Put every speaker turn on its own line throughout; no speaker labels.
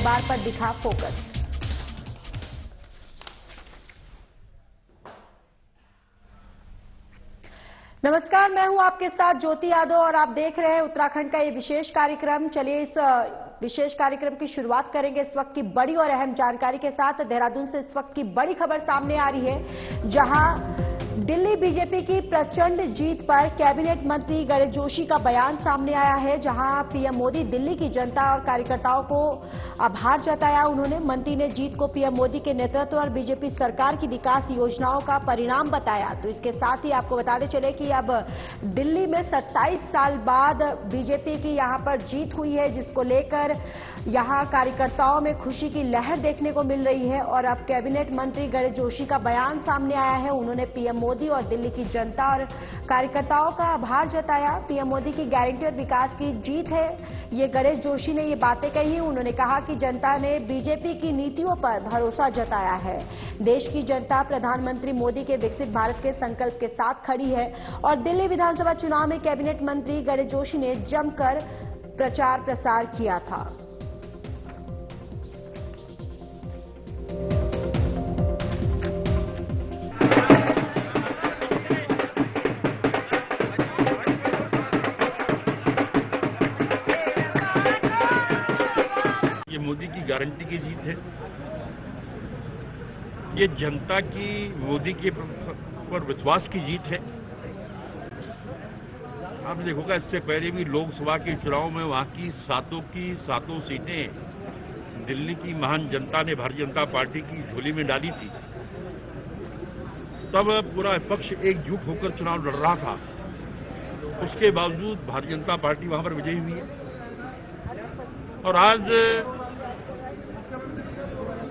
बार पर दिखा फोकस। नमस्कार, मैं हूं आपके साथ ज्योति यादव और आप देख रहे हैं उत्तराखंड का ये विशेष कार्यक्रम। चलिए इस विशेष कार्यक्रम की शुरुआत करेंगे इस वक्त की बड़ी और अहम जानकारी के साथ। देहरादून से इस वक्त की बड़ी खबर सामने आ रही है, जहां दिल्ली बीजेपी की प्रचंड जीत पर कैबिनेट मंत्री गणेश जोशी का बयान सामने आया है, जहां पीएम मोदी दिल्ली की जनता और कार्यकर्ताओं को आभार जताया। उन्होंने मंत्री ने जीत को पीएम मोदी के नेतृत्व और बीजेपी सरकार की विकास योजनाओं का परिणाम बताया। तो इसके साथ ही आपको बताते चले कि अब दिल्ली में 27 साल बाद बीजेपी की यहां पर जीत हुई है, जिसको लेकर यहां कार्यकर्ताओं में खुशी की लहर देखने को मिल रही है। और अब कैबिनेट मंत्री गणेश जोशी का बयान सामने आया है। उन्होंने पीएम मोदी और दिल्ली की जनता और कार्यकर्ताओं का आभार जताया। पीएम मोदी की गारंटी और विकास की जीत है, ये गणेश जोशी ने ये बातें कही। उन्होंने कहा कि जनता ने बीजेपी की नीतियों पर भरोसा जताया है। देश की जनता प्रधानमंत्री मोदी के विकसित भारत के संकल्प के साथ खड़ी है। और दिल्ली विधानसभा चुनाव में कैबिनेट मंत्री गणेश जोशी ने जमकर प्रचार प्रसार किया था।
मोदी की गारंटी की जीत है। ये जनता की मोदी के पर विश्वास की जीत है। आपने देखोगा इससे पहले भी लोकसभा के चुनाव में वहां की सातों सीटें दिल्ली की महान जनता ने भारतीय जनता पार्टी की झोली में डाली थी। तब पूरा विपक्ष एकजुट होकर चुनाव लड़ रहा था। उसके बावजूद भारतीय जनता पार्टी वहां पर विजयी हुई है। और आज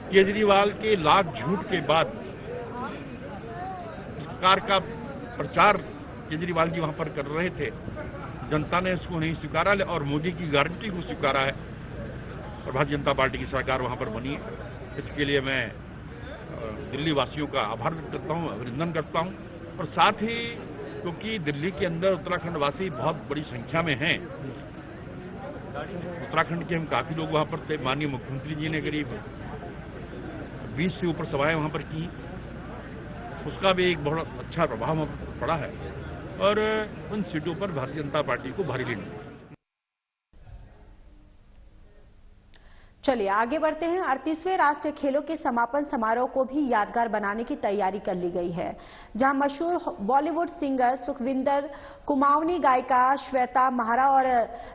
केजरीवाल के लाख झूठ के बाद सरकार का प्रचार केजरीवाल जी वहां पर कर रहे थे, जनता ने इसको नहीं स्वीकारा और मोदी की गारंटी को स्वीकारा है और भारतीय जनता पार्टी की सरकार वहां पर बनी है। इसके लिए मैं दिल्ली वासियों का आभार व्यक्त करता हूं, अभिनंदन करता हूं। और साथ ही क्योंकि दिल्ली के अंदर उत्तराखंड वासी बहुत बड़ी संख्या में हैं, उत्तराखंड के हम काफी लोग वहां पर थे। माननीय मुख्यमंत्री जी ने करीब 20 से ऊपर सभाएं वहां पर की, उसका भी एक बहुत अच्छा प्रभाव पड़ा है और उन सीटों पर भारतीय जनता पार्टी को भारी लीड मिली।
चलिए आगे बढ़ते हैं। 38वें राष्ट्रीय खेलों के समापन समारोह को भी यादगार बनाने की तैयारी कर ली गई है, जहां मशहूर बॉलीवुड सिंगर सुखविंदर, कुमाऊनी गायिका श्वेता महारा और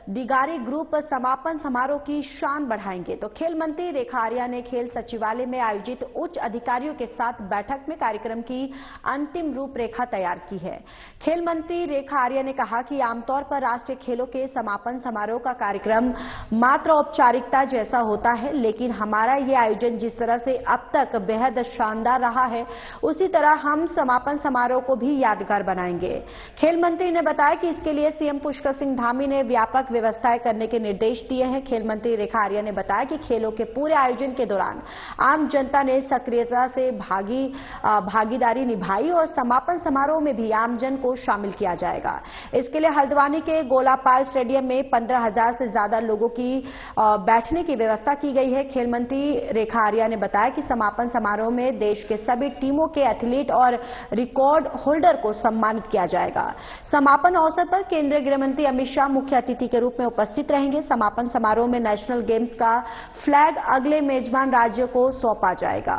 दिगारी ग्रुप समापन समारोह की शान बढ़ाएंगे। तो खेल मंत्री रेखा आर्या ने खेल सचिवालय में आयोजित उच्च अधिकारियों के साथ बैठक में कार्यक्रम की अंतिम रूपरेखा तैयार की है। खेल मंत्री रेखा आर्या ने कहा कि आमतौर पर राष्ट्रीय खेलों के समापन समारोह का कार्यक्रम मात्र औपचारिकता जैसा होता है, लेकिन हमारा ये आयोजन जिस तरह से अब तक बेहद शानदार रहा है, उसी तरह हम समापन समारोह को भी यादगार बनाएंगे। खेल मंत्री ने बताया कि इसके लिए सीएम पुष्कर सिंह धामी ने व्यापक व्यवस्थाएं करने के निर्देश दिए हैं। खेल मंत्री रेखा आर्या ने बताया कि खेलों के पूरे आयोजन के दौरान आम जनता ने सक्रियता से भागीदारी निभाई और समापन समारोह में भी आमजन को शामिल किया जाएगा। इसके लिए हल्द्वानी के गोलापाल स्टेडियम में 15,000 से ज्यादा लोगों की बैठने की व्यवस्था की गई है। खेल मंत्री रेखा आर्या ने बताया कि समापन समारोह में देश के सभी टीमों के एथलीट और रिकॉर्ड होल्डर को सम्मानित किया जाएगा। समापन अवसर पर केंद्रीय गृह मंत्री अमित शाह मुख्य अतिथि के रूप में उपस्थित रहेंगे। समापन समारोह में नेशनल गेम्स का फ्लैग अगले मेजबान राज्य को सौंपा जाएगा।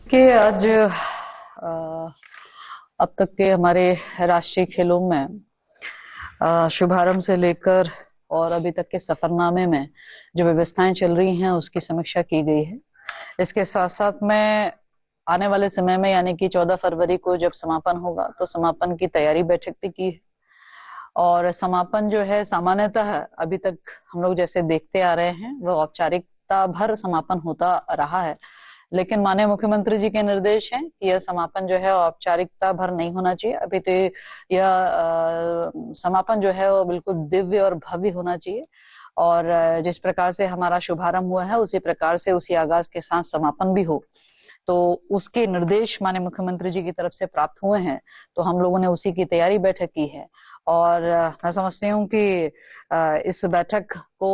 कि आज अब तक के हमारे राष्ट्रीय खेलों में शुभारंभ से लेकर और अभी तक के सफरनामे में जो व्यवस्थाएं चल रही हैं उसकी समीक्षा की गई है। इसके साथ साथ में आने वाले समय में यानी कि 14 फरवरी को जब समापन होगा तो समापन की तैयारी बैठक भी की है। और समापन जो है सामान्यतः अभी तक हम लोग जैसे देखते आ रहे हैं वो औपचारिकता भर समापन होता रहा है, लेकिन माननीय मुख्यमंत्री जी के निर्देश हैं कि यह समापन जो है औपचारिकता भर नहीं होना चाहिए। अभी तो यह समापन जो है वो बिल्कुल दिव्य और भव्य होना चाहिए और जिस प्रकार से हमारा शुभारंभ हुआ है उसी प्रकार से उसी आगाज के साथ समापन भी हो, तो उसके निर्देश माननीय मुख्यमंत्री जी की तरफ से प्राप्त हुए हैं, तो हम लोगों ने उसी की तैयारी बैठक की है। और मैं समझती हूँ कि इस बैठक को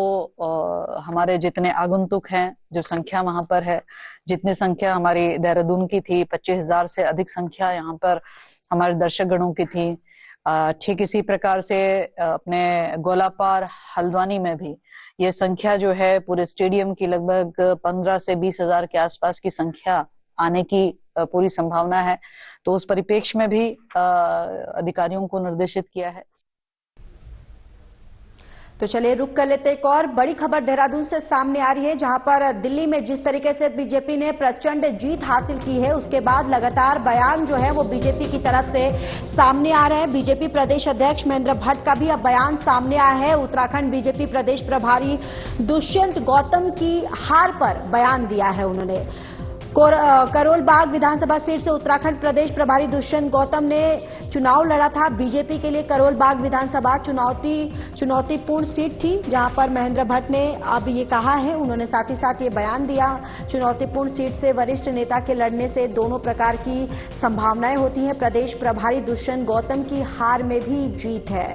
हमारे जितने आगंतुक हैं, जो संख्या वहां पर है, जितनी संख्या हमारी देहरादून की थी, 25,000 से अधिक संख्या यहाँ पर हमारे दर्शक गणों की थी, ठीक इसी प्रकार से अपने गोलापार हल्द्वानी में भी ये संख्या जो है पूरे स्टेडियम की लगभग 15 से 20,000 के आसपास की संख्या आने की पूरी संभावना है। तो उस परिप्रेक्ष्य में भी अधिकारियों को निर्देशित किया है।
तो चलिए रुक कर लेते एक और बड़ी खबर देहरादून से सामने आ रही है, जहां पर दिल्ली में जिस तरीके से बीजेपी ने प्रचंड जीत हासिल की है, उसके बाद लगातार बयान जो है वो बीजेपी की तरफ से सामने आ रहे हैं। बीजेपी प्रदेश अध्यक्ष महेंद्र भट्ट का भी अब बयान सामने आया है। उत्तराखंड बीजेपी प्रदेश प्रभारी दुष्यंत गौतम की हार पर बयान दिया है उन्होंने। करोल बाग विधानसभा सीट से उत्तराखंड प्रदेश प्रभारी दुष्यंत गौतम ने चुनाव लड़ा था। बीजेपी के लिए करोल बाग विधानसभा चुनौतीपूर्ण सीट थी, जहां पर महेंद्र भट्ट ने अब ये कहा है, उन्होंने साथ ही साथ ये बयान दिया, चुनौतीपूर्ण सीट से वरिष्ठ नेता के लड़ने से दोनों प्रकार की संभावनाएं होती हैं। प्रदेश प्रभारी दुष्यंत गौतम की हार में भी जीत है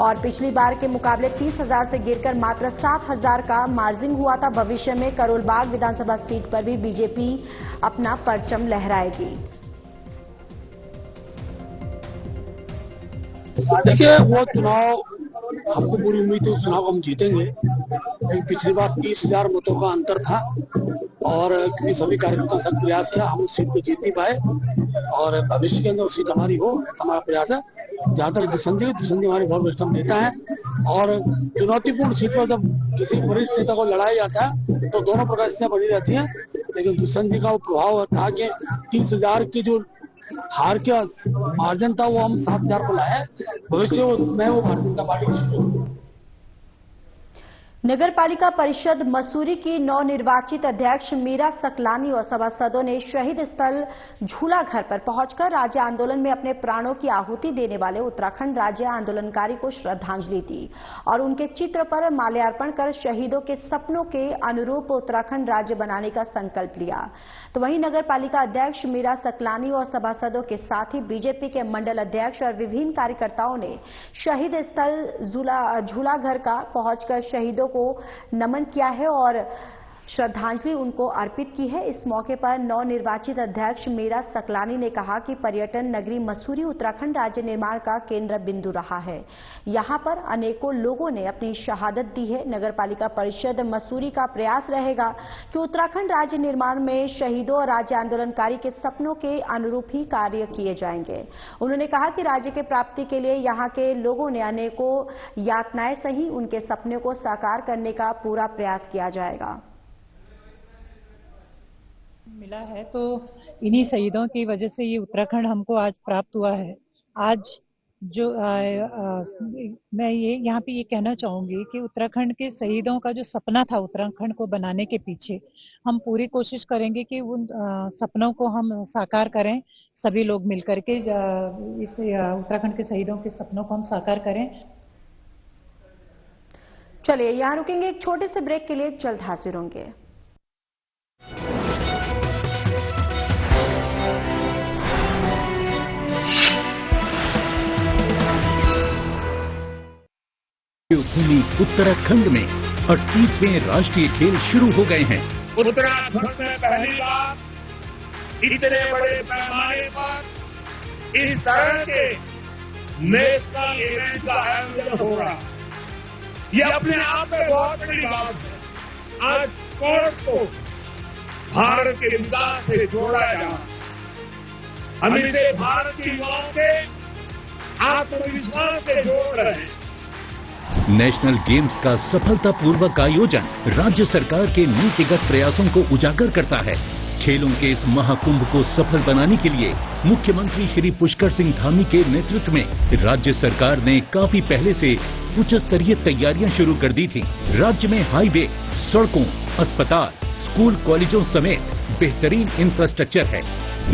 और पिछली बार के मुकाबले 30,000 से गिरकर मात्र 7,000 का मार्जिन हुआ था। भविष्य में करोल बाग विधानसभा सीट पर भी बीजेपी अपना परचम लहराएगी।
देखिए, वो चुनाव हमको पूरी उम्मीद है उस चुनाव को हम जीतेंगे, क्योंकि पिछली बार 30,000 मतों का अंतर था और क्योंकि सभी कार्यकर्ताओं का सख्त प्रयास किया, हम उस सीट को जीत नहीं पाए और भविष्य के अंदर सीट हमारी हो, हमारा प्रयास है। जहां तक दुष्यंत हमारे बहुत वरिष्ठ नेता है और चुनौतीपूर्ण सीट पर जब किसी वरिष्ठ नेता को लड़ाया जाता है तो दोनों प्रकार से बनी रहती है, लेकिन दुष्यंत जी का वो प्रभाव था कि 30,000 की जो हार का मार्जिन था वो हम 7,000 को लाए। भविष्य में वो भारतीय जनता पार्टी
नगर पालिका परिषद मसूरी की नवनिर्वाचित अध्यक्ष मीरा सकलानी और सभासदों ने शहीद स्थल झूला घर पर पहुंचकर राज्य आंदोलन में अपने प्राणों की आहुति देने वाले उत्तराखंड राज्य आंदोलनकारी को श्रद्धांजलि दी और उनके चित्र पर माल्यार्पण कर शहीदों के सपनों के अनुरूप उत्तराखंड राज्य बनाने का संकल्प लिया। तो वहीं नगर पालिका अध्यक्ष मीरा सकलानी और सभासदों के साथ ही बीजेपी के मंडल अध्यक्ष और विभिन्न कार्यकर्ताओं ने शहीद स्थल झूला घर का पहुंचकर शहीदों को नमन किया है और श्रद्धांजलि उनको अर्पित की है। इस मौके पर नवनिर्वाचित अध्यक्ष मीरा सकलानी ने कहा कि पर्यटन नगरी मसूरी उत्तराखंड राज्य निर्माण का केंद्र बिंदु रहा है। यहां पर अनेकों लोगों ने अपनी शहादत दी है। नगर पालिका परिषद मसूरी का प्रयास रहेगा कि उत्तराखंड राज्य निर्माण में शहीदों और राज्य आंदोलनकारी के सपनों के अनुरूप ही कार्य किए जाएंगे। उन्होंने कहा कि राज्य के प्राप्ति के लिए यहां के लोगों ने अनेकों यातनाएं सही, उनके सपने को साकार करने का पूरा प्रयास किया जाएगा।
मिला है तो इन्हीं शहीदों की वजह से ये उत्तराखंड हमको आज प्राप्त हुआ है। आज जो मैं ये यहाँ पे ये कहना चाहूंगी कि उत्तराखंड के शहीदों का जो सपना था उत्तराखंड को बनाने के पीछे, हम पूरी कोशिश करेंगे कि उन सपनों को हम साकार करें। सभी लोग मिलकर के इस उत्तराखंड के शहीदों के सपनों को हम साकार करें।
चलिए यहाँ रुकेंगे एक छोटे से ब्रेक के लिए, जल्द हाजिर होंगे।
भूमि उत्तराखंड में 38वें राष्ट्रीय खेल शुरू हो गए हैं।
उत्तराखंड में पहली बार इतने बड़े पैमाने पर इस तरह के नेशनल इवेंट का आयोजन हो रहा, ये अपने आप में बहुत बड़ी बात है। आज स्पोर्ट्स को भारत के विकास से जोड़ा जा, हम इसे भारत की युवाओं के आत्मविश्वास से जोड़ रहे हैं।
नेशनल गेम्स का सफलतापूर्वक आयोजन राज्य सरकार के नीतिगत प्रयासों को उजागर करता है। खेलों के इस महाकुंभ को सफल बनाने के लिए मुख्यमंत्री श्री पुष्कर सिंह धामी के नेतृत्व में राज्य सरकार ने काफी पहले से उच्च स्तरीय तैयारियां शुरू कर दी थी। राज्य में हाईवे, सड़कों, अस्पताल, स्कूल, कॉलेजों समेत बेहतरीन इंफ्रास्ट्रक्चर है।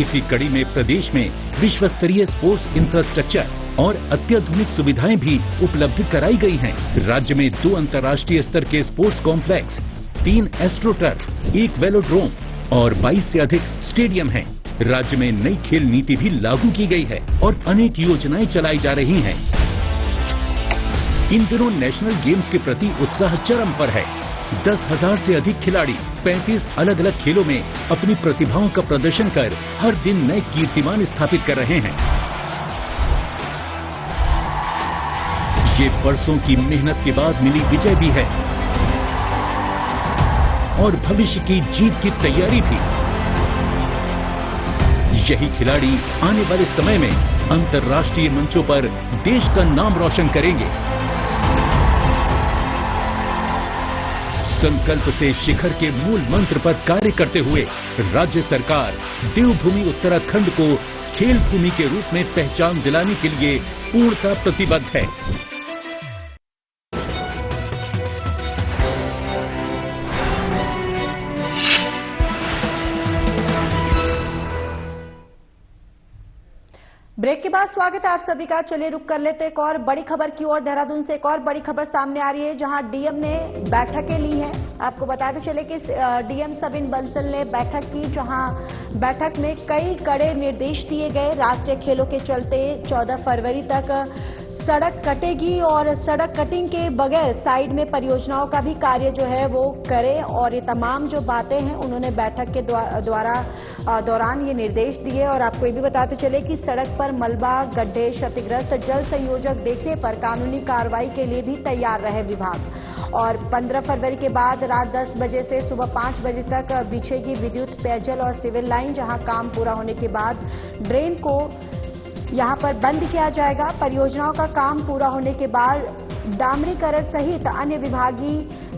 इसी कड़ी में प्रदेश में विश्व स्तरीय स्पोर्ट्स इंफ्रास्ट्रक्चर और अत्याधुनिक सुविधाएं भी उपलब्ध कराई गई हैं। राज्य में 2 अंतर्राष्ट्रीय स्तर के स्पोर्ट्स कॉम्प्लेक्स, 3 एस्ट्रोटर्फ, 1 वेलोड्रोम, और 22 से अधिक स्टेडियम हैं। राज्य में नई खेल नीति भी लागू की गई है और अनेक योजनाएं चलाई जा रही हैं। इन दिनों नेशनल गेम्स के प्रति उत्साह चरम पर है। 10,000 से अधिक खिलाड़ी 35 अलग अलग खेलों में अपनी प्रतिभाओं का प्रदर्शन कर हर दिन नए कीर्तिमान स्थापित कर रहे हैं। ये बरसों की मेहनत के बाद मिली विजय भी है और भविष्य की जीत की तैयारी भी। यही खिलाड़ी आने वाले समय में अंतर्राष्ट्रीय मंचों पर देश का नाम रोशन करेंगे। संकल्प से शिखर के मूल मंत्र पर कार्य करते हुए राज्य सरकार देवभूमि उत्तराखंड को खेल भूमि के रूप में पहचान दिलाने के लिए पूर्णतः प्रतिबद्ध है।
ब्रेक के बाद स्वागत है आप सभी का। चलिए रुक कर लेते एक और बड़ी खबर की ओर। देहरादून से एक और बड़ी खबर सामने आ रही है, जहां डीएम ने बैठकें ली हैं। आपको बताते चले कि डीएम सविन बंसल ने बैठक की, जहां बैठक में कई कड़े निर्देश दिए गए। राष्ट्रीय खेलों के चलते 14 फरवरी तक सड़क कटेगी और सड़क कटिंग के बगैर साइड में परियोजनाओं का भी कार्य जो है वो करे, और ये तमाम जो बातें हैं उन्होंने बैठक के दौरान ये निर्देश दिए। और आपको ये भी बताते चले कि सड़क पर मलबा, गड्ढे, क्षतिग्रस्त जल संयोजक देखने पर कानूनी कार्रवाई के लिए भी तैयार रहे विभाग। और 15 फरवरी के बाद रात 10 बजे से सुबह 5 बजे तक बिछेगी विद्युत, पेयजल और सिविल लाइन, जहां काम पूरा होने के बाद ड्रेन को यहां पर बंद किया जाएगा। परियोजनाओं का काम पूरा होने के बाद डामरीकरण सहित अन्य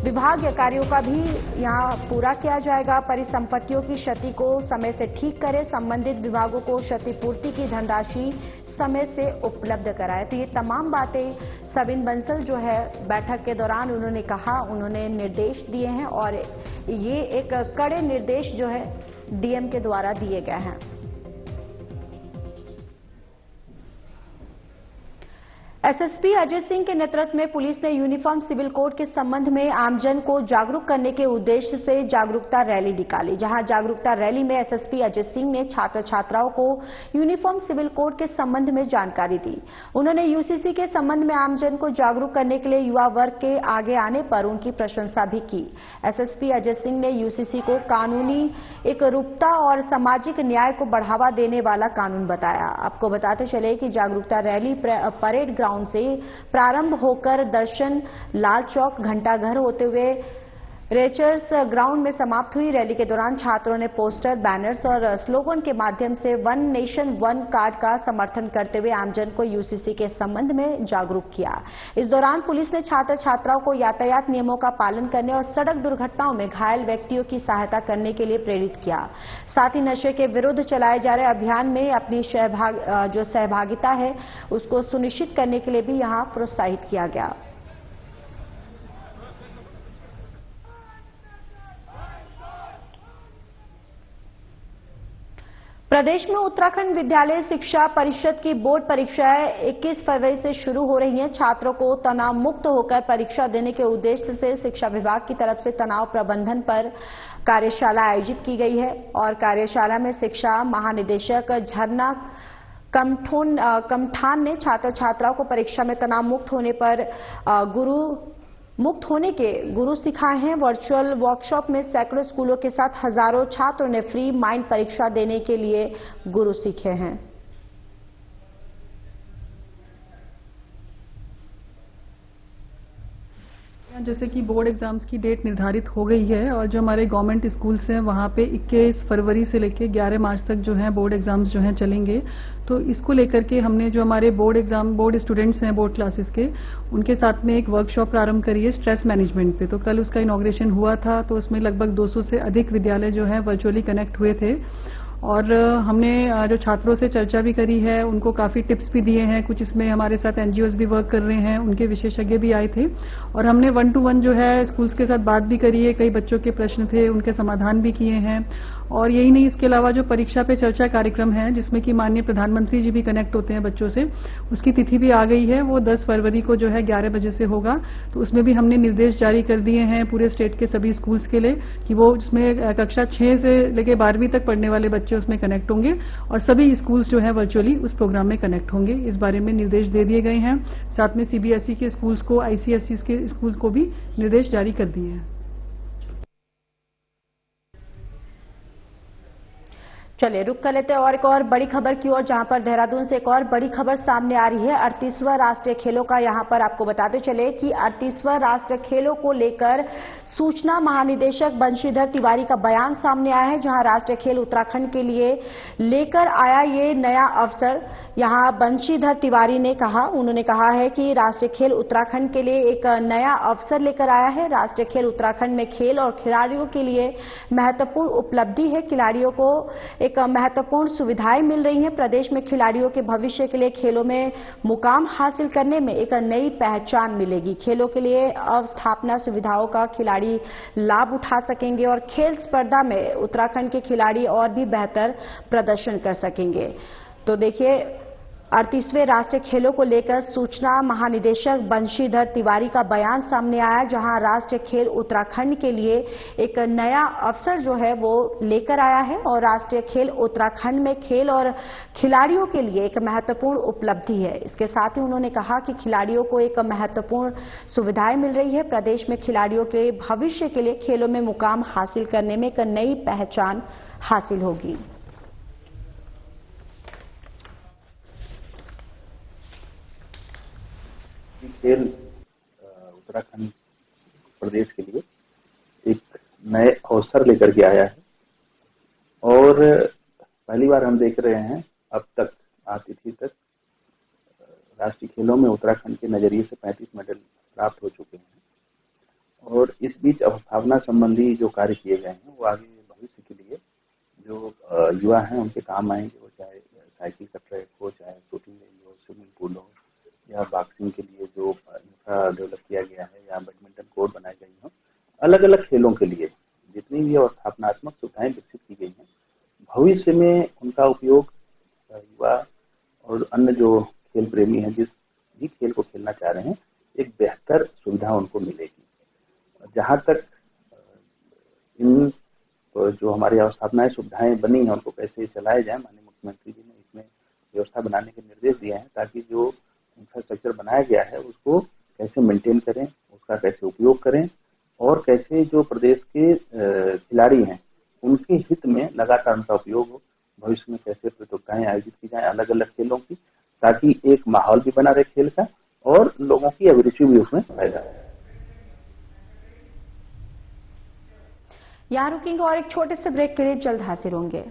विभागीय कार्यों का भी यहां पूरा किया जाएगा। परिसंपत्तियों की क्षति को समय से ठीक करें, संबंधित विभागों को क्षतिपूर्ति की धनराशि समय से उपलब्ध कराए। तो ये तमाम बातें सविन बंसल जो है बैठक के दौरान उन्होंने कहा, उन्होंने निर्देश दिए हैं, और ये एक कड़े निर्देश जो है डीएम के द्वारा दिए गए हैं। एसएसपी अजय सिंह के नेतृत्व में पुलिस ने यूनिफॉर्म सिविल कोड के संबंध में आमजन को जागरूक करने के उद्देश्य से जागरूकता रैली निकाली, जहां जागरूकता रैली में एसएसपी अजय सिंह ने छात्र छात्राओं को यूनिफॉर्म सिविल कोड के संबंध में जानकारी दी। उन्होंने यूसीसी के संबंध में आमजन को जागरूक करने के लिए युवा वर्ग के आगे आने पर उनकी प्रशंसा भी की। एसएसपी अजय सिंह ने यूसीसी को कानूनी एकरूपता और सामाजिक न्याय को बढ़ावा देने वाला कानून बताया। आपको बताते चले कि जागरूकता रैली परेड ग्राउंड से प्रारंभ होकर दर्शन लाल चौक, घंटाघर होते हुए रेचर्स ग्राउंड में समाप्त हुई। रैली के दौरान छात्रों ने पोस्टर, बैनर्स और स्लोगन के माध्यम से वन नेशन वन कार्ड का समर्थन करते हुए आमजन को यूसीसी के संबंध में जागरूक किया। इस दौरान पुलिस ने छात्र छात्राओं को यातायात नियमों का पालन करने और सड़क दुर्घटनाओं में घायल व्यक्तियों की सहायता करने के लिए प्रेरित किया। साथ ही नशे के विरुद्ध चलाए जा रहे अभियान में अपनी सहभागिता है उसको सुनिश्चित करने के लिए भी यहां प्रोत्साहित किया गया। प्रदेश में उत्तराखंड विद्यालय शिक्षा परिषद की बोर्ड परीक्षाएं 21 फरवरी से शुरू हो रही हैं। छात्रों को तनाव मुक्त होकर परीक्षा देने के उद्देश्य से शिक्षा विभाग की तरफ से तनाव प्रबंधन पर कार्यशाला आयोजित की गई है, और कार्यशाला में शिक्षा महानिदेशक झरना कमठान ने छात्र छात्राओं को परीक्षा में तनाव मुक्त होने के गुरु सिखाए हैं। वर्चुअल वर्कशॉप में सैकड़ों स्कूलों के साथ हजारों छात्रों ने फ्री माइंड परीक्षा देने के लिए गुरु सीखे हैं।
जैसे कि बोर्ड एग्जाम्स की डेट निर्धारित हो गई है, और जो हमारे गवर्नमेंट स्कूल्स हैं वहां पे 21 फरवरी से लेकर 11 मार्च तक जो है बोर्ड एग्जाम्स जो हैं चलेंगे। तो इसको लेकर के हमने जो हमारे बोर्ड स्टूडेंट्स हैं बोर्ड क्लासेस के, उनके साथ में एक वर्कशॉप प्रारंभ करी है स्ट्रेस मैनेजमेंट पे। तो कल उसका इनॉग्रेशन हुआ था, तो उसमें लगभग 200 से अधिक विद्यालय जो है वर्चुअली कनेक्ट हुए थे, और हमने जो छात्रों से चर्चा भी करी है, उनको काफी टिप्स भी दिए हैं। कुछ इसमें हमारे साथ एनजीओज भी वर्क कर रहे हैं, उनके विशेषज्ञ भी आए थे, और हमने 1-to-1 जो है स्कूल्स के साथ बात भी करी है। कई बच्चों के प्रश्न थे, उनके समाधान भी किए हैं, और यही नहीं, इसके अलावा जो परीक्षा पे चर्चा कार्यक्रम है जिसमें कि माननीय प्रधानमंत्री जी भी कनेक्ट होते हैं बच्चों से, उसकी तिथि भी आ गई है। वो 10 फरवरी को जो है 11 बजे से होगा। तो उसमें भी हमने निर्देश जारी कर दिए हैं पूरे स्टेट के सभी स्कूल्स के लिए कि वो उसमें कक्षा 6 से लेकर 12वीं तक पढ़ने वाले बच्चे उसमें कनेक्ट होंगे और सभी स्कूल्स जो है वर्चुअली उस प्रोग्राम में कनेक्ट होंगे। इस बारे में निर्देश दे दिए गए हैं। साथ में सीबीएसई के स्कूल्स को, आईसीएसई के स्कूल्स को भी निर्देश जारी कर दिए हैं।
चलिए रुक कर लेते हैं और एक और बड़ी खबर की ओर, जहां पर देहरादून से एक और बड़ी खबर सामने आ रही है 38वां राष्ट्रीय खेलों का। यहां पर आपको बताते चले कि 38वां राष्ट्रीय खेलों को लेकर सूचना महानिदेशक बंशीधर तिवारी का बयान सामने आया है, जहां राष्ट्रीय खेल उत्तराखंड के लिए लेकर आया ये नया अवसर। यहां बंशीधर तिवारी ने कहा, उन्होंने कहा है कि राष्ट्रीय खेल उत्तराखंड के लिए एक नया अवसर लेकर आया है। राष्ट्रीय खेल उत्तराखंड में खेल और खिलाड़ियों के लिए महत्वपूर्ण उपलब्धि है। खिलाड़ियों को एक महत्वपूर्ण सुविधाएं मिल रही हैं। प्रदेश में खिलाड़ियों के भविष्य के लिए खेलों में मुकाम हासिल करने में एक नई पहचान मिलेगी। खेलों के लिए अवस्थापना सुविधाओं का खिलाड़ी लाभ उठा सकेंगे और खेल स्पर्धा में उत्तराखंड के खिलाड़ी और भी बेहतर प्रदर्शन कर सकेंगे। तो देखिए 38वें राष्ट्रीय खेलों को लेकर सूचना महानिदेशक बंशीधर तिवारी का बयान सामने आया, जहां राष्ट्रीय खेल उत्तराखंड के लिए एक नया अवसर जो है वो लेकर आया है और राष्ट्रीय खेल उत्तराखंड में खेल और खिलाड़ियों के लिए एक महत्वपूर्ण उपलब्धि है। इसके साथ ही उन्होंने कहा कि खिलाड़ियों को एक महत्वपूर्ण सुविधाएं मिल रही है। प्रदेश में खिलाड़ियों के भविष्य के लिए खेलों में मुकाम हासिल करने में एक नई पहचान हासिल होगी।
खेल उत्तराखंड प्रदेश के लिए एक नए अवसर लेकर के आया है और पहली बार हम देख रहे हैं अब तक आतिथ्य तक राष्ट्रीय खेलों में उत्तराखंड के नजरिए से 35 मेडल प्राप्त हो चुके हैं और इस बीच अवस्थापना संबंधी जो कार्य किए गए हैं वो आगे भविष्य के लिए जो युवा हैं उनके काम आएंगे। वो चाहे साइकिल का ट्रैक हो, चाहे शूटिंग रेंज हो, स्विमिंग पूल हो या बॉक्सिंग के लिए जो इंफ्रा डेवलप किया गया है या बैडमिंटन कोर्ट बनाए गए हों, अलग अलग खेलों के लिए जितनी भी अवस्थापनात्मक सुविधाएं विकसित की गई हैं, भविष्य में उनका उपयोग युवा और अन्य जो खेल प्रेमी हैं जिस भी खेल को खेलना चाह रहे हैं, एक बेहतर सुविधा उनको मिलेगी। जहां तक इन जो हमारी अवस्थापनाएं सुविधाएं बनी हैं उनको कैसे चलाया जाए, माननीय मुख्यमंत्री जी ने इसमें व्यवस्था बनाने के निर्देश दिए हैं ताकि जो इंफ्रास्ट्रक्चर बनाया गया है उसको कैसे मेंटेन करें, उसका कैसे उपयोग करें और कैसे जो प्रदेश के खिलाड़ी हैं उनके हित में लगातार उनका उपयोग हो। भविष्य में कैसे प्रतियोगिताएं आयोजित की जाएं अलग अलग खेलों की, ताकि एक माहौल भी बना रहे खेल का और लोगों की अभिरुचि भी उसमें पैदा हो।
यहां रुकेंगे और एक छोटे से ब्रेक के लिए जल्द हाजिर होंगे।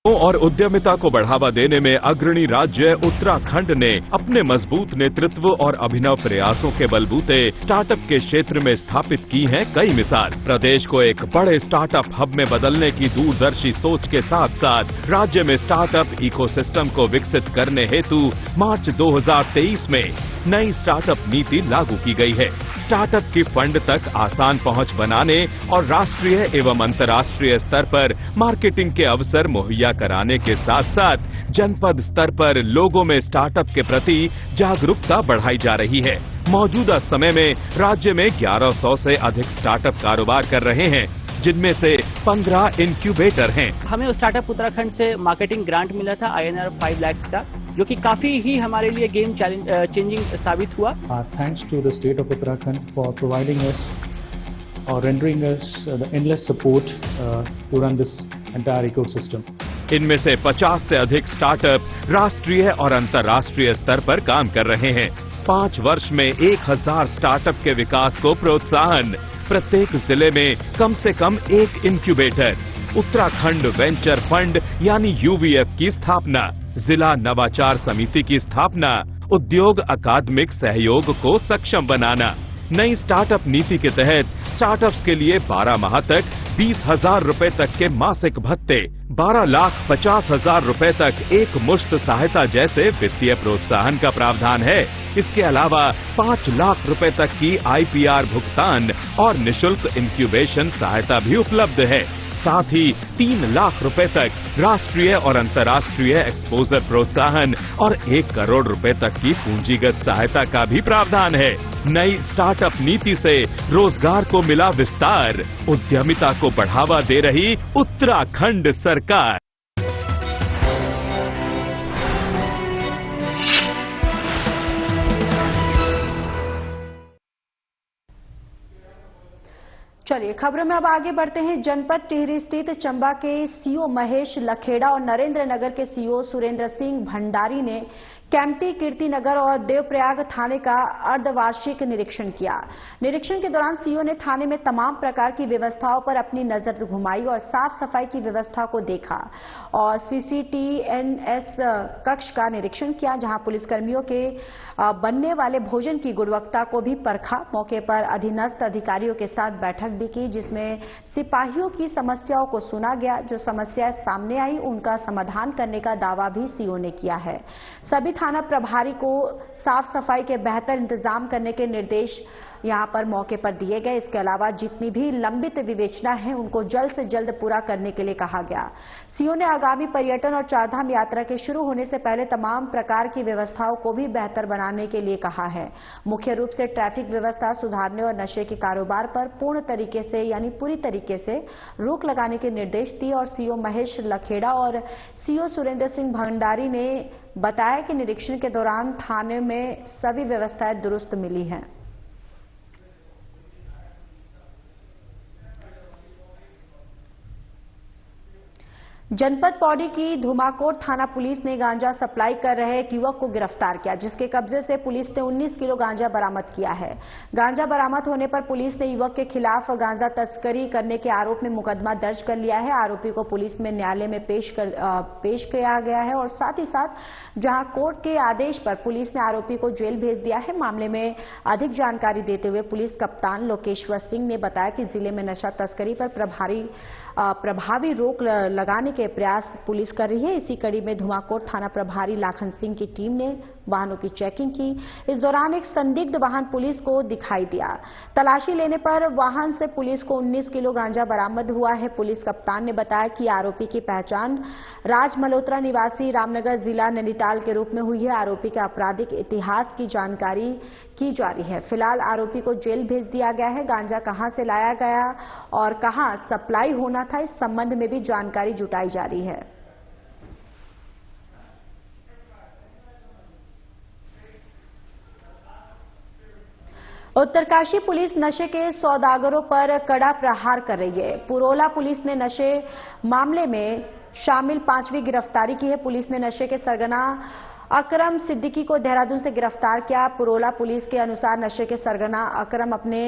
और उद्यमिता को बढ़ावा देने में अग्रणी राज्य उत्तराखंड ने अपने मजबूत नेतृत्व और अभिनव प्रयासों के बलबूते स्टार्टअप के क्षेत्र में स्थापित की हैं कई मिसाल। प्रदेश को एक बड़े स्टार्टअप हब में बदलने की दूरदर्शी सोच के साथ साथ राज्य में स्टार्टअप इकोसिस्टम को विकसित करने हेतु मार्च 2023 में नई स्टार्टअप नीति लागू की गई है। स्टार्टअप की फंड तक आसान पहुंच बनाने और राष्ट्रीय एवं अंतर्राष्ट्रीय स्तर पर मार्केटिंग के अवसर मुहैया कराने के साथ साथ जनपद स्तर पर लोगों में स्टार्टअप के प्रति जागरूकता बढ़ाई जा रही है। मौजूदा समय में राज्य में 1100 से अधिक स्टार्टअप कारोबार कर रहे हैं, जिनमें से 15 इंक्यूबेटर हैं।
हमें स्टार्टअप उत्तराखंड से मार्केटिंग ग्रांट मिला था INR 5 लाख का, जो कि काफी ही हमारे लिए गेम चेंजिंग साबित हुआ।
Thanks to the state of Uttarakhand for providing us और rendering us the endless support to run this entire ecosystem.
इनमें से 50 से अधिक स्टार्टअप राष्ट्रीय और अंतर्राष्ट्रीय स्तर पर काम कर रहे हैं। 5 वर्ष में 1000 स्टार्टअप के विकास को प्रोत्साहन, प्रत्येक जिले में कम से कम एक इंक्यूबेटर, उत्तराखंड वेंचर फंड यानी UVF की स्थापना, जिला नवाचार समिति की स्थापना, उद्योग अकादमिक सहयोग को सक्षम बनाना। नई स्टार्टअप नीति के तहत स्टार्टअप्स के लिए 12 माह तक 20,000 रुपए तक के मासिक भत्ते, 12,50,000 रुपए तक एक मुश्त सहायता जैसे वित्तीय प्रोत्साहन का प्रावधान है। इसके अलावा 5 लाख रुपए तक की IPR भुगतान और निशुल्क इंक्यूबेशन सहायता भी उपलब्ध है। साथ ही 3 लाख रुपए तक राष्ट्रीय और अंतर्राष्ट्रीय एक्सपोजर प्रोत्साहन और 1 करोड़ रुपए तक की पूंजीगत सहायता का भी प्रावधान है। नई स्टार्टअप नीति से रोजगार को मिला विस्तार, उद्यमिता को बढ़ावा दे रही उत्तराखंड सरकार।
चलिए खबरों में अब आगे बढ़ते हैं। जनपद टिहरी स्थित चंबा के सीओ महेश लखेड़ा और नरेंद्र नगर के सीओ सुरेंद्र सिंह भंडारी ने कैंपटी, कीर्तिनगर और देवप्रयाग थाने का अर्धवार्षिक निरीक्षण किया। निरीक्षण के दौरान सीओ ने थाने में तमाम प्रकार की व्यवस्थाओं पर अपनी नजर घुमाई और साफ सफाई की व्यवस्था को देखा और CCTNS कक्ष का निरीक्षण किया, जहां पुलिसकर्मियों के बनने वाले भोजन की गुणवत्ता को भी परखा। मौके पर अधीनस्थ अधिकारियों के साथ बैठक भी की, जिसमें सिपाहियों की समस्याओं को सुना गया। जो समस्याएं सामने आई उनका समाधान करने का दावा भी सीओ ने किया है। सभी थाना प्रभारी को साफ सफाई के बेहतर इंतजाम करने के निर्देश यहां पर मौके पर दिए गए। इसके अलावा जितनी भी लंबित विवेचना है उनको जल्द से जल्द पूरा करने के लिए कहा गया। सीओ ने आगामी पर्यटन और चारधाम यात्रा के शुरू होने से पहले तमाम प्रकार की व्यवस्थाओं को भी बेहतर बनाने के लिए कहा है। मुख्य रूप से ट्रैफिक व्यवस्था सुधारने और नशे के कारोबार पर पूर्ण तरीके से यानी पूरी तरीके से रोक लगाने के निर्देश दिए और सीओ महेश लखेड़ा और सीओ सुरेंद्र सिंह भंडारी ने बताया कि निरीक्षण के दौरान थाने में सभी व्यवस्थाएं दुरुस्त मिली हैं। जनपद पौड़ी की धुमाकोट थाना पुलिस ने गांजा सप्लाई कर रहे एक युवक को गिरफ्तार किया, जिसके कब्जे से पुलिस ने 19 किलो गांजा बरामद किया है। गांजा बरामद होने पर पुलिस ने युवक के खिलाफ गांजा तस्करी करने के आरोप में मुकदमा दर्ज कर लिया है। आरोपी को पुलिस में न्यायालय में पेश किया गया है और साथ ही साथ जहां कोर्ट के आदेश पर पुलिस ने आरोपी को जेल भेज दिया है। मामले में अधिक जानकारी देते हुए पुलिस कप्तान लोकेश्वर सिंह ने बताया कि जिले में नशा तस्करी पर प्रभावी रोक लगाने के प्रयास पुलिस कर रही है। इसी कड़ी में धुमाकोट थाना प्रभारी लाखन सिंह की टीम ने वाहनों की चेकिंग की। इस दौरान एक संदिग्ध वाहन पुलिस को दिखाई दिया। तलाशी लेने पर वाहन से पुलिस को 19 किलो गांजा बरामद हुआ है। पुलिस कप्तान ने बताया कि आरोपी की पहचान राज मल्होत्रा निवासी रामनगर जिला नैनीताल के रूप में हुई है। आरोपी के आपराधिक इतिहास की जानकारी की जा रही है। फिलहाल आरोपी को जेल भेज दिया गया है। गांजा कहां से लाया गया और कहां सप्लाई होना था, इस संबंध में भी जानकारी जुटाई जा रही है। उत्तरकाशी पुलिस नशे के सौदागरों पर कड़ा प्रहार कर रही है। पुरोला पुलिस ने नशे मामले में शामिल 5वीं गिरफ्तारी की है। पुलिस ने नशे के सरगना अकरम सिद्दीकी को देहरादून से गिरफ्तार किया। पुरोला पुलिस के अनुसार नशे के सरगना अकरम अपने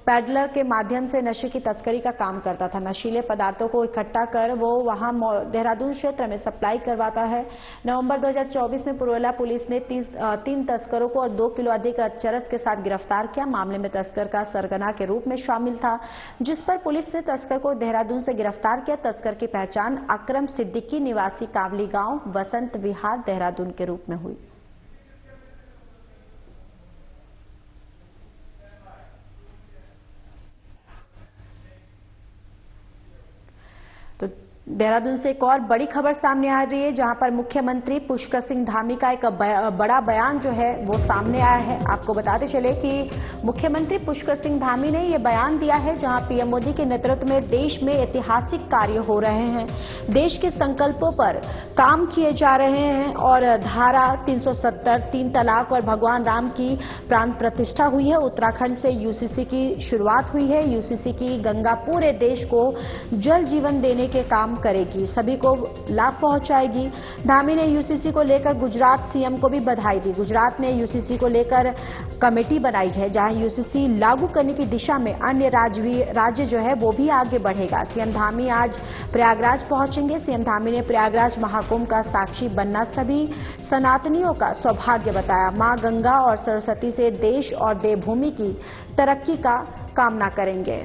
पैडलर के माध्यम से नशे की तस्करी का काम करता था। नशीले पदार्थों को इकट्ठा कर वो वहां देहरादून क्षेत्र में सप्लाई करवाता है। नवंबर 2024 में पुरोला पुलिस ने 3 तस्करों को और 2 किलो अधिक चरस के साथ गिरफ्तार किया। मामले में तस्कर का सरगना के रूप में शामिल था, जिस पर पुलिस ने तस्कर को देहरादून से गिरफ्तार किया। तस्कर की पहचान अकरम सिद्दीकी निवासी कावली गांव वसंत विहार देहरादून के रूप में हुई। तो देहरादून से एक और बड़ी खबर सामने आ रही है, जहां पर मुख्यमंत्री पुष्कर सिंह धामी का एक बड़ा बयान जो है वो सामने आया है। आपको बताते चले कि मुख्यमंत्री पुष्कर सिंह धामी ने ये बयान दिया है, जहां पीएम मोदी के नेतृत्व में देश में ऐतिहासिक कार्य हो रहे हैं, देश के संकल्पों पर काम किए जा रहे हैं और धारा 370, 3 तलाक और भगवान राम की प्राण प्रतिष्ठा हुई है। उत्तराखंड से यूसीसी की शुरुआत हुई है। यूसीसी की गंगा पूरे देश को जल जीवन देने के काम करेगी, सभी को लाभ पहुंचाएगी। धामी ने यूसीसी को लेकर गुजरात सीएम को भी बधाई दी। गुजरात ने यूसीसी को लेकर कमेटी बनाई है, जहां यूसीसी लागू करने की दिशा में अन्य राज्य जो है वो भी आगे बढ़ेगा। सीएम धामी आज प्रयागराज पहुंचे पहुंचेंगे। सीएम धामी ने प्रयागराज महाकुंभ का साक्षी बनना सभी सनातनियों का सौभाग्य बताया। मां गंगा और सरस्वती से देश और देवभूमि की तरक्की का कामना करेंगे।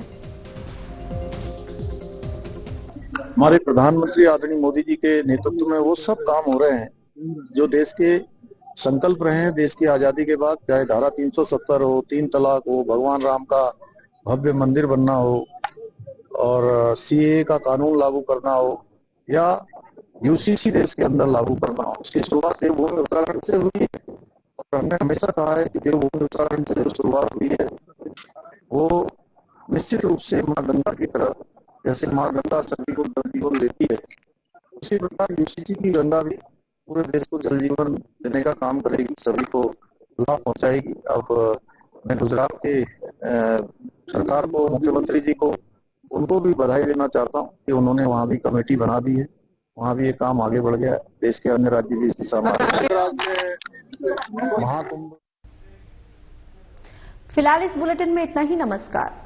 हमारे प्रधानमंत्री आदरणीय मोदी जी के नेतृत्व में वो सब काम हो रहे हैं जो देश के संकल्प रहे हैं। देश की आजादी के बाद चाहे धारा 370 हो, 3 तलाक हो, भगवान राम का भव्य मंदिर बनना हो और सीएए का कानून लागू करना हो या यूसीसी देश के अंदर लागू करना हो, उसकी शुरुआत देवभूमि उत्तराखंड से हुई है। और हमने हमेशा कहा है कि देवभूमि उत्तराखंड से जो शुरुआत हुई है वो निश्चित रूप से मां गंगा की तरफ, जैसे मां गंगा सभी को धरती को लेती है, उसी प्रकार यूसीसी की गंगा भी पूरे देश को जल जीवन देने का काम करेगी, सभी को लाभ पहुंचाएगी। अब मैं गुजरात के सरकार को, मुख्यमंत्री जी को, उनको भी बधाई देना चाहता हूं कि उन्होंने वहां भी कमेटी बना दी है, वहां भी ये काम आगे बढ़ गया है। देश के अन्य राज्य भी इस दिशा में महाकुंभ।
फिलहाल इस बुलेटिन में इतना ही। नमस्कार।